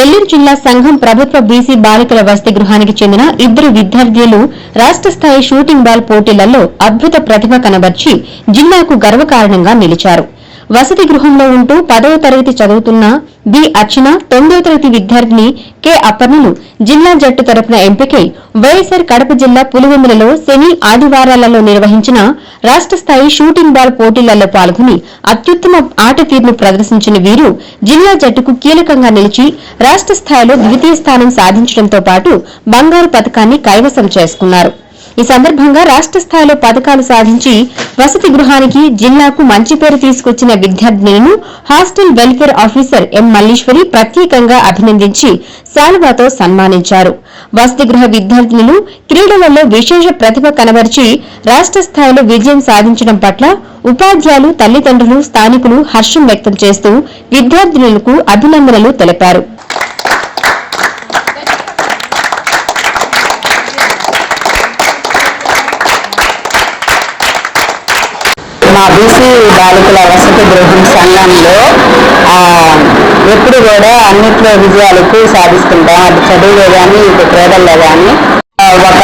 నెల్లూరు జిల్లా సంఘం ప్రభుత్వ బీసీ బాలికల వసతి గృహానికి చెందిన ఇద్దరు విద్యార్థులు రాష్ట స్థాయి షూటింగ్ బాల్ పోటీలలో అద్భుత ప్రతిభ కనబర్చి జిల్లాకు గర్వకారణంగా నిలిచారు. వసతి గృహంలో ఉంటూ 10వ తరగతి చదువుతున్న బి అర్చన, 9వ తరగతి విద్యార్థిని కె అపర్ణలు జిల్లా జట్టు తరపున ఎంపికై వైఎస్సార్ కడప జిల్లా పులివెందులలో శని, ఆదివారాలలో నిర్వహించిన రాష్ట స్థాయి షూటింగ్ బాల్ పోటీలలో పాల్గొని అత్యుత్తమ ఆట తీరును ప్రదర్శించిన వీరు జిల్లా జట్టుకు కీలకంగా నిలిచి రాష్ట స్థాయిలో ద్వితీయ స్థానం సాధించడంతో పాటు బంగారు పతకాన్ని కైవసం చేసుకున్నారు. ఈ సందర్భంగా రాష్ట స్థాయిలో పతకాలు సాధించి వసతి గృహానికి, జిల్లాకు మంచి పేరు తీసుకొచ్చిన విద్యార్థినులను hostel welfare officer M Malleswari ప్రత్యేకంగా అభినందించి శాలువాతో సన్మానించారు. వసతి గృహ విద్యార్థినులు క్రీడలలో విశేష ప్రతిభ కనబర్చి రాష్ట స్థాయిలో విజయం సాధించడం పట్ల ఉపాధ్యాయులు, తల్లిదండ్రులు, స్థానికులు హర్షం వ్యక్తం చేస్తూ విద్యార్థినులకు అభినందనలు తెలిపారు. మా బీసీ బాలికల వసతి గృహం సంఘంలో ఎప్పుడు కూడా అన్నిట్లో విజయాలకు సాధిస్తుంటాం. అది చదువులో కానీ ఇటు క్రీడల్లో కానీ. ఒక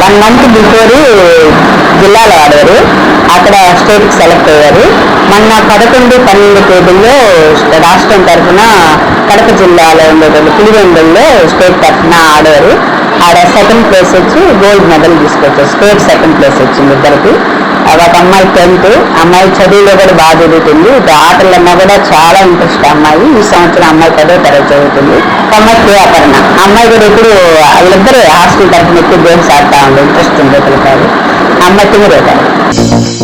1 month బిఫోర్ జిల్లాలో ఆడారు, అక్కడ స్టేట్కి సెలెక్ట్ అయ్యారు. మొన్న 11-12 తేదీల్లో రాష్ట్రం తరఫున కడప జిల్లాలో ఉండేటువంటి పులివెందుల్లో స్టేట్ తరఫున ఆడారు. ఆడ 2nd ప్లేస్ వచ్చి గోల్డ్ మెడల్ తీసుకొచ్చారు. స్టేట్ 2nd ప్లేస్ వచ్చింది ఇద్దరికి. ఒక అమ్మాయి 10th, అమ్మాయి చదువులో కూడా బాగా చదువుతుంది. ఆటలన్నా కూడా చాలా ఇంట్రెస్ట్ అమ్మాయి. ఈ సంవత్సరం అమ్మాయి 10వ తరగతి చదువుతుంది. అమ్మాయి కే అపర్ణ, అమ్మాయి కూడా ఇప్పుడు వాళ్ళిద్దరు హాస్టల్ తరఫున ఎక్కువ గేమ్స్ ఆడుతూ ఉంది, ఇంట్రెస్ట్ ఉంది పిల్లకాయలు. అమ్మాయి 9వ తరగతి.